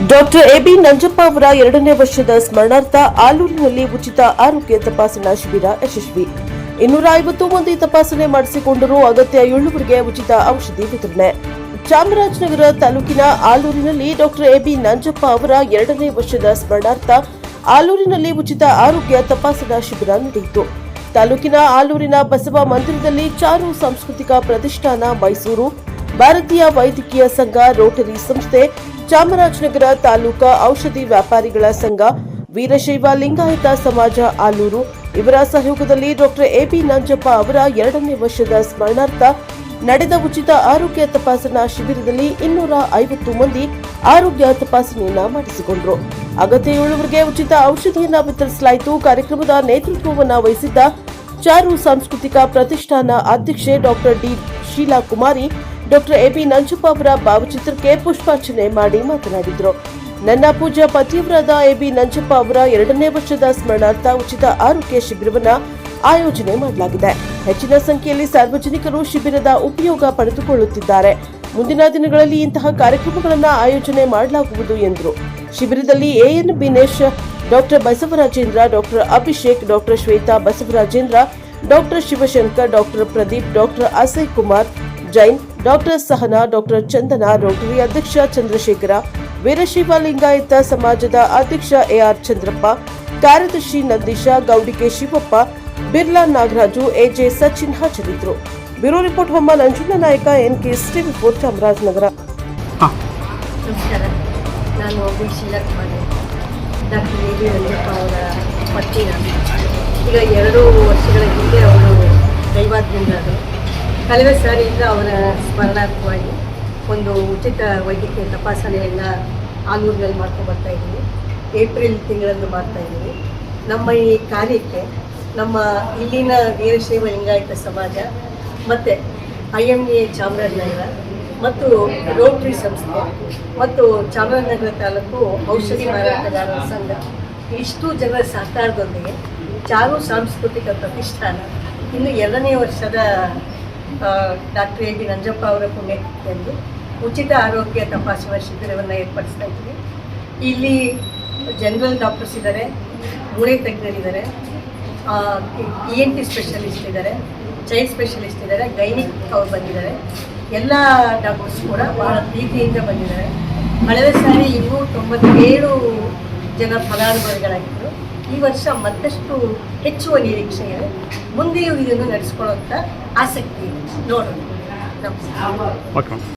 Doctor AB Nanjappa ಅವರ 2ನೇ ವರ್ಷದ ಸ್ಮರಣಾರ್ಥ ಆಲೂರಿನಲ್ಲಿ ಉಚಿತ ಆರೋಗ್ಯ ತಪಾಸಣಾ ಶಿಬಿರ ಯಶಸ್ವಿ. 250 ಮಂದಿ ತಪಾಸಣೆ ಮಾಡಿಸಿಕೊಂಡರೂ ಅಗತ್ಯ ಇಳುವರಿಗೆ ಉಚಿತ ಔಷಧಿ ವಿತರಣೆ. ಚಾಮರಾಜನಗರ ತಾಲೂಕಿನ ಆಲೂರಿನಲ್ಲಿ ಡಾಕ್ಟರ್ ಎಬಿ ನಂಜಪ್ಪ ಅವರ 2ನೇ ವರ್ಷದ ಸ್ಮರಣಾರ್ಥ ಆಲೂರಿನಲ್ಲಿ ಉಚಿತ ಆರೋಗ್ಯ ತಪಾಸಣಾ ಶಿಬಿರ ನಡೆಯಿತು. ತಾಲೂಕಿನ ಆಲೂರಿನ ಬಸವ ಮಂದಿರದಲ್ಲಿ ಚಾರು ಸಾಂಸ್ಕೃತಿಕ ಪ್ರತಿಷ್ಠಾನ, ಮೈಸೂರು ಭಾರತೀಯ ವೈದ್ಯಕೀಯ ಸಂಘ, ರೋಟರಿ ಸಂಸ್ಥೆ, ಚಾಮರಾಜನಗರ ತಾಲೂಕಾ ಔಷಧಿ ವ್ಯಾಪಾರಿಗಳ ಸಂಘ, ವೀರಶೈವ ಲಿಂಗಾಯತ ಸಮಾಜ ಆಲೂರು ಇವರ ಸಹಯೋಗದಲ್ಲಿ ಡಾಕ್ಟರ್ ಎಬಿ ನಂಜಪ್ಪ ಅವರ 2ನೇ ವರ್ಷದ ಸ್ಮರಣಾರ್ಥ ನಡೆದ ಉಚಿತ ಆರೋಗ್ಯ ತಪಾಸಣಾ ಶಿಬಿರದಲ್ಲಿ 250 ಮಂದಿ ಆರೋಗ್ಯ ತಪಾಸಣೆಯನ್ನ ಮಾಡಿಸಿಕೊಂಡರು. ಅಗತ್ಯ ಇಳುವರಿಗೆ ಉಚಿತ ಔಷಧಿಯನ್ನ ವಿತರಿಸಲಾಯಿತು. ಕಾರ್ಯಕ್ರಮದ ನೇತೃತ್ವವನ್ನು ವಹಿಸಿದ್ದ ಚಾರು ಸಾಂಸ್ಕೃತಿಕ ಪ್ರತಿಷ್ಠಾನ ಅಧ್ಯಕ್ಷೆ ಡಾಕ್ಟರ್ ಡಿ ಶೀಲಾ ಕುಮಾರಿ ಡಾಕ್ಟರ್ ಎಬಿ ನಂಜಪ್ಪ ಅವರ ಭಾವಚಿತ್ರಕ್ಕೆ ಪುಷ್ಪಾರ್ಚನೆ ಮಾಡಿ ಮಾತನಾಡಿದರು. ನನ್ನ ಪೂಜ್ಯ ಪತಿಯವರಾದ ಎಬಿ ನಂಜಪ್ಪ ಅವರ 2ನೇ ವರ್ಷದ ಸ್ಮರಣಾರ್ಥ ಉಚಿತ ಆರೋಗ್ಯ ಶಿಬಿರವನ್ನು ಆಯೋಜನೆ ಮಾಡಲಾಗಿದೆ. ಹೆಚ್ಚಿನ ಸಂಖ್ಯೆಯಲ್ಲಿ ಸಾರ್ವಜನಿಕರು ಶಿಬಿರದ ಉಪಯೋಗ ಪಡೆದುಕೊಳ್ಳುತ್ತಿದ್ದಾರೆ. ಮುಂದಿನ ದಿನಗಳಲ್ಲಿ ಇಂತಹ ಕಾರ್ಯಕ್ರಮಗಳನ್ನು ಆಯೋಜನೆ ಮಾಡಲಾಗುವುದು ಎಂದರು. ಶಿಬಿರದಲ್ಲಿ A N Binesh, doctor Basavarajendra, doctor Abhishek, doctor Shweta Basavarajendra, doctor Shivashankar, doctor Pradeep, doctor Asay Kumar Jain, doctor Sahana, doctor Chandana, Rotary ಅಧ್ಯಕ್ಷ ಚಂದ್ರಶೇಖರ, ವೀರಶೈವ ಲಿಂಗಾಯತ ಸಮಾಜದ ಅಧ್ಯಕ್ಷ ಎಆರ್ ಚಂದ್ರಪ್ಪ, ಕಾರ್ಯದರ್ಶಿ ನಂದೀಶ, ಗೌಡಿಕೆ ಶಿವಪ್ಪ, ಬಿರ್ಲಾ ನಾಗರಾಜು, ಎಜೆ ಸಚಿನ್ ಹಾಜರಿದ್ದರು. ಬ್ಯೂರೋ ರಿಪೋರ್ಟ್ ಹೊಮ್ಮ ನಂಜುಂಡ ನಾಯಕ, ಎನ್ಕೆ ಟಿವಿ 4 ಚಾಮರಾಜನಗರ. ನಮಸ್ಕಾರ, ನಾನು ಶೀಲಾ ಕುಮಾರ್, ಡಾಕ್ಟರ್ ಎಬಿ ನಂಜಪ್ಪ ಅವರ ಪತ್ನಿ. ಈಗ 2 ವರ್ಷಗಳ ಹಿಂದೆ ಅವರು ದೈವಾದ್ಯಂತರಾದರು. ಕಳೆದ ಸಾರಿಯಿಂದ ಅವರ ಸ್ಮರಣಾರ್ಥವಾಗಿ ಒಂದು ಉಚಿತ ವೈದ್ಯಕೀಯ ತಪಾಸಣೆಯನ್ನು ಆಲೂರಿನಲ್ಲಿ ಮಾಡ್ಕೊಂಡು ಬರ್ತಾ ಇದ್ದೀವಿ. ಏಪ್ರಿಲ್ ತಿಂಗಳಂದು ಮಾಡ್ತಾ ಇದ್ದೀವಿ. ನಮ್ಮ ಈ ಕಾರ್ಯಕ್ಕೆ ನಮ್ಮ ಇಲ್ಲಿನ ವೀರಶೈವ ಲಿಂಗಾಯತ ಸಮಾಜ ಮತ್ತು IMA ಚಾಮರಾಜನಗರ ಮತ್ತು ರೋಟರಿ ಸಂಸ್ಥೆ ಮತ್ತು ಚಾಮರಾಜನಗರ ತಾಲೂಕು ಔಷಧಿ ಮಾರಾಟಗಾರರ ಸಂಘ ಇಷ್ಟು ಜನರ ಸಹಕಾರದೊಂದಿಗೆ ಚಾರು ಸಾಂಸ್ಕೃತಿಕ ಪ್ರತಿಷ್ಠಾನ ಇನ್ನು 2ನೇ ವರ್ಷದ ಡಾಕ್ಟರ್ ಎಬಿ ನಂಜಪ್ಪ ಅವರ ಪುಣ್ಯತಿಥಿಯಂದು ಉಚಿತ ಆರೋಗ್ಯ ತಪಾಸಣಾ ಶಿಬಿರವನ್ನು ಏರ್ಪಡಿಸ್ತಾ ಇದ್ದೀವಿ. ಇಲ್ಲಿ ಜನರಲ್ ಡಾಕ್ಟರ್ಸ್ ಇದ್ದಾರೆ, ಮೂಳೆ ತಜ್ಞರಿದ್ದಾರೆ, ENT ಸ್ಪೆಷಲಿಸ್ಟ್ ಇದ್ದಾರೆ, ಚೈಲ್ಡ್ ಸ್ಪೆಷಲಿಸ್ಟ್ ಇದ್ದಾರೆ, ಗೈನಿಕ್ ಅವ್ರು ಬಂದಿದ್ದಾರೆ. ಎಲ್ಲ ಡಾಕ್ಟರ್ಸ್ ಕೂಡ ಬಹಳ ಪ್ರೀತಿಯಿಂದ ಬಂದಿದ್ದಾರೆ. ಕಳೆದ ಸಾರಿ 297 ಜನ ಫಲಾನುಭವಿಗಳಾಗಿದ್ದರು. ಈ ವರ್ಷ ಮತ್ತಷ್ಟು ಹೆಚ್ಚುವ ನಿರೀಕ್ಷೆ ಇದೆ. ಮುಂದೆಯೂ ಇದನ್ನು ನಡೆಸ್ಕೊಳ್ಳುವಂಥ ಆಸಕ್ತಿ ಇದೆ. ನೋಡೋಣ. ನಮಸ್ಕಾರ.